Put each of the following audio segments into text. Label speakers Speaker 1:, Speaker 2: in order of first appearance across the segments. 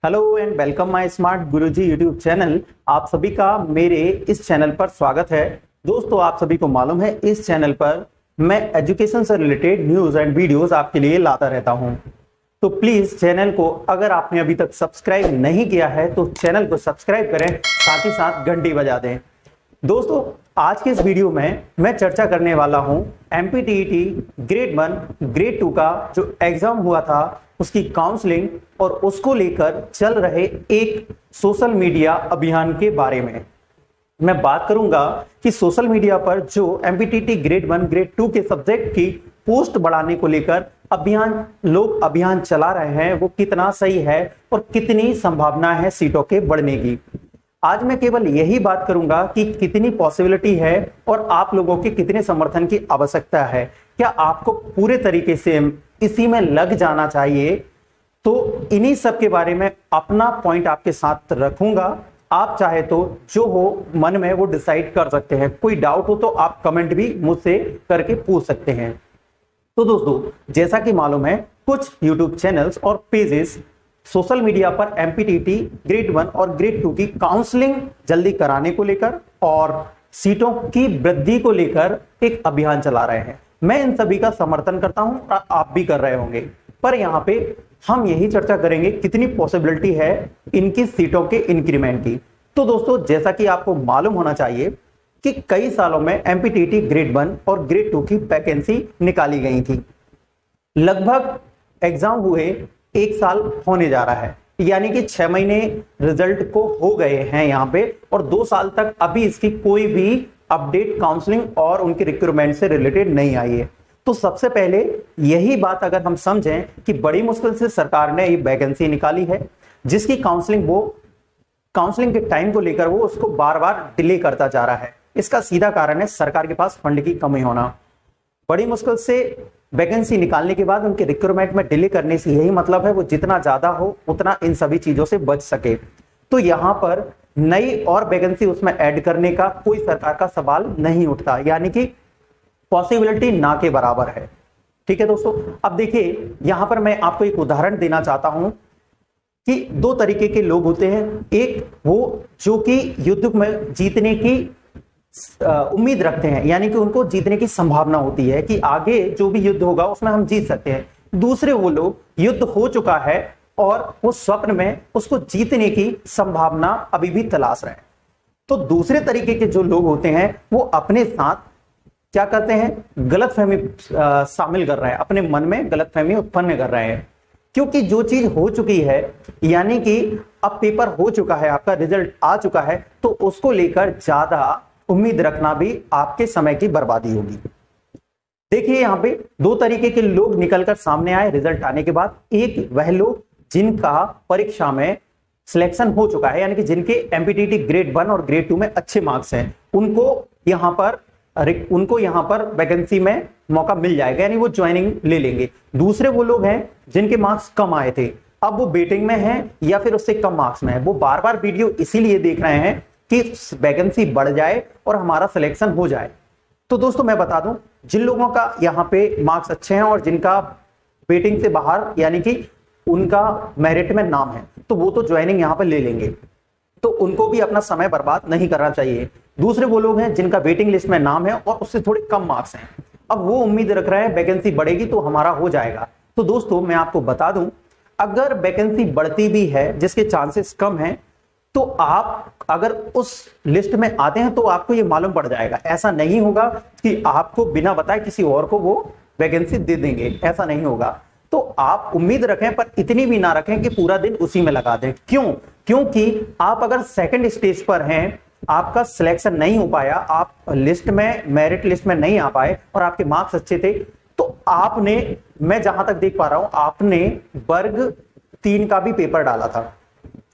Speaker 1: Hello and welcome my smart Guruji YouTube channel. आप सभी का मेरे इस चैनल पर स्वागत है। दोस्तों, आप सभी को मालूम है इस चैनल पर मैं एजुकेशन से रिलेटेड न्यूज़ एंड वीडियोस आपके लिए लाता रहता हूं। तो प्लीज़ चैनल को अगर आपने अभी तक सब्सक्राइब नहीं किया है तो चैनल को सब्सक्राइब करें, साथ ही साथ घंटी बजा दें। दोस्तों, आज के इस वीडियो में मैं चर्चा करने वाला हूं एमपीटीईटी ग्रेड 1 ग्रेड 2 का जो एग्जाम हुआ था उसकी काउंसलिंग और उसको लेकर चल रहे एक सोशल मीडिया अभियान के बारे में। मैं बात करूंगा कि सोशल मीडिया पर जो एमपीटीईटी ग्रेड 1 ग्रेड 2 के सब्जेक्ट की पोस्ट बढ़ाने को लेकर लोग अभियान चला रहे हैं वो कितना सही है और कितनी संभावना है सीटों के बढ़ने की। आज मैं केवल यही बात करूंगा कि कितनी पॉसिबिलिटी है और आप लोगों के कितने समर्थन की आवश्यकता है। क्या आपको पूरे तरीके से इसी में लग जाना चाहिए? तो इन्हीं सब के बारे में अपना पॉइंट आपके साथ रखूंगा। आप चाहे तो जो हो मन में वो डिसाइड कर सकते हैं। कोई डाउट हो तो आप कमेंट भी मुझसे करके पूछ सकते हैं। तो दोस्तों, जैसा कि मालूम है कुछ यूट्यूब चैनल्स और पेजेस सोशल मीडिया पर एमपीटीईटी ग्रेड 1 और ग्रेड 2 की काउंसलिंग जल्दी कराने को लेकर और सीटों की वृद्धि को लेकर एक अभियान चला रहे हैं। मैं इन सभी का समर्थन करता हूं और आप भी कर रहे होंगे, पर यहां पे हम यही चर्चा करेंगे कितनी पॉसिबिलिटी है इनकी सीटों के इंक्रीमेंट की। तो दोस्तों, जैसा कि आपको मालूम होना चाहिए कि कई सालों में एमपीटीईटी ग्रेड 1 और ग्रेड 2 की वैकेंसी निकाली गई थी। लगभग एग्जाम हुए एक साल होने जा रहा है, यानी कि 6 महीने रिजल्ट को हो गए हैं यहां पे, और 2 साल तक अभी इसकी कोई भी अपडेट काउंसलिंग और उनके रिक्रूटमेंट से रिलेटेड नहीं आई है। तो सबसे पहले यही बात अगर हम समझें कि बड़ी मुश्किल से सरकार ने ये वैकेंसी निकाली है जिसकी काउंसलिंग के टाइम को लेकर वो उसको बार बार डिले करता जा रहा है। इसका सीधा कारण है सरकार के पास फंड की कमी होना। बड़ी मुश्किल से वैकेंसी निकालने के बाद उनके रिक्रूटमेंट में डिले करने से यही मतलब है वो जितना ज्यादा हो उतना इन सभी चीजों से बच सके। तो यहां पर नई और वैकेंसी उसमें ऐड करने का कोई सरकार का सवाल नहीं उठता, यानी कि पॉसिबिलिटी ना के बराबर है। ठीक है दोस्तों, अब देखिए यहां पर मैं आपको एक उदाहरण देना चाहता हूं कि 2 तरीके के लोग होते हैं। एक वो जो कि युद्ध में जीतने की उम्मीद रखते हैं, यानी कि उनको जीतने की संभावना होती है कि आगे जो भी युद्ध होगा उसमें हम जीत सकते हैं। दूसरे वो लोग युद्ध हो चुका है और वो स्वप्न में उसको जीतने की संभावना अभी भी तलाश रहे हैं। तो दूसरे तरीके के जो लोग होते हैं वो अपने साथ क्या करते हैं, गलतफहमी शामिल कर रहे हैं, अपने मन में गलतफहमी उत्पन्न कर रहे हैं। क्योंकि जो चीज हो चुकी है, यानी कि अब पेपर हो चुका है, आपका रिजल्ट आ चुका है, तो उसको लेकर ज्यादा उम्मीद रखना भी आपके समय की बर्बादी होगी। देखिए यहां पे 2 तरीके के लोग निकलकर सामने आए रिजल्ट आने के बाद। एक वह लोग जिनका परीक्षा में सिलेक्शन हो चुका है, यानी कि जिनके एमपीटीईटी ग्रेड 1 और ग्रेड 2 में अच्छे मार्क्स हैं, उनको यहां पर वैकेंसी में मौका मिल जाएगा, यानी वो ज्वाइनिंग ले लेंगे। दूसरे वो लोग हैं जिनके मार्क्स कम आए थे, अब वो वेटिंग में हैं या फिर उससे कम मार्क्स में है। वो बार बार वीडियो इसीलिए देख रहे हैं कि वैकेंसी बढ़ जाए और हमारा सिलेक्शन हो जाए। तो दोस्तों मैं बता दूं, जिन लोगों का यहाँ पे मार्क्स अच्छे हैं और जिनका वेटिंग से बाहर, यानी कि उनका मेरिट में नाम है, तो वो तो ज्वाइनिंग यहाँ पे ले लेंगे, तो उनको भी अपना समय बर्बाद नहीं करना चाहिए। दूसरे वो लोग हैं जिनका वेटिंग लिस्ट में नाम है और उससे थोड़े कम मार्क्स हैं, अब वो उम्मीद रख रहे हैं वैकेंसी बढ़ेगी तो हमारा हो जाएगा। तो दोस्तों मैं आपको बता दूं, अगर वैकेंसी बढ़ती भी है जिसके चांसेस कम हैं, तो आप अगर उस लिस्ट में आते हैं तो आपको ये मालूम पड़ जाएगा। ऐसा नहीं होगा कि आपको बिना बताए किसी और को वो वैकेंसी दे देंगे, ऐसा नहीं होगा। तो आप उम्मीद रखें, पर इतनी भी ना रखें कि पूरा दिन उसी में लगा दें। क्यों? क्योंकि आप अगर सेकंड स्टेज पर हैं, आपका सिलेक्शन नहीं हो पाया, आप लिस्ट में, मेरिट लिस्ट में नहीं आ पाए और आपके मार्क्स अच्छे थे, तो आपने, मैं जहां तक देख पा रहा हूं, आपने वर्ग 3 का भी पेपर डाला था,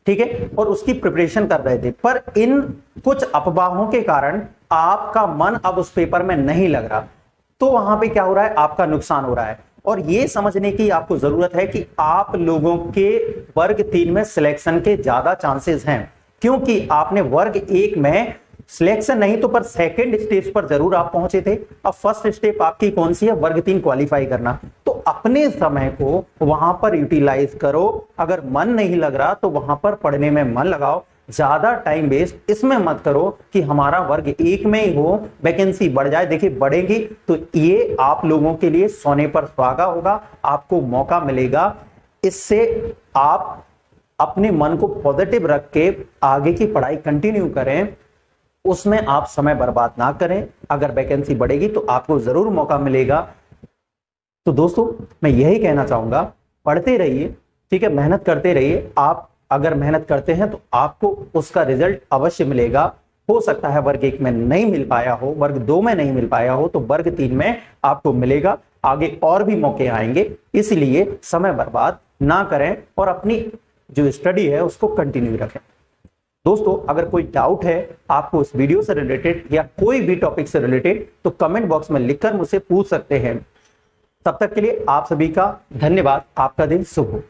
Speaker 1: ठीक है, और उसकी प्रिपरेशन कर रहे थे, पर इन कुछ अफवाहों के कारण आपका मन अब उस पेपर में नहीं लग रहा, तो वहां पे क्या हो रहा है, आपका नुकसान हो रहा है। और ये समझने की आपको जरूरत है कि आप लोगों के वर्ग 3 में सिलेक्शन के ज्यादा चांसेस हैं, क्योंकि आपने वर्ग 1 में सिलेक्शन नहीं तो पर सेकंड स्टेज पर जरूर आप पहुंचे थे। अब फर्स्ट स्टेप आपकी कौन सी है, वर्ग 3 क्वालिफाई करना। तो अपने समय को वहां पर यूटिलाइज करो। अगर मन नहीं लग रहा तो वहां पर पढ़ने में मन लगाओ। ज्यादा टाइम वेस्ट इसमें मत करो कि हमारा वर्ग एक में ही हो, वैकेंसी बढ़ जाए। देखिए बढ़ेगी तो ये आप लोगों के लिए सोने पर सुहागा होगा, आपको मौका मिलेगा। इससे आप अपने मन को पॉजिटिव रख के आगे की पढ़ाई कंटिन्यू करें, उसमें आप समय बर्बाद ना करें। अगर वैकेंसी बढ़ेगी तो आपको जरूर मौका मिलेगा। तो दोस्तों मैं यही कहना चाहूंगा, पढ़ते रहिए, ठीक है, मेहनत करते रहिए। आप अगर मेहनत करते हैं तो आपको उसका रिजल्ट अवश्य मिलेगा। हो सकता है वर्ग 1 में नहीं मिल पाया हो, वर्ग 2 में नहीं मिल पाया हो, तो वर्ग 3 में आपको मिलेगा। आगे और भी मौके आएंगे, इसलिए समय बर्बाद ना करें और अपनी जो स्टडी है उसको कंटिन्यू रखें। दोस्तों अगर कोई डाउट है आपको इस वीडियो से रिलेटेड या कोई भी टॉपिक से रिलेटेड, तो कमेंट बॉक्स में लिखकर मुझसे पूछ सकते हैं। तब तक के लिए आप सभी का धन्यवाद। आपका दिन शुभ हो।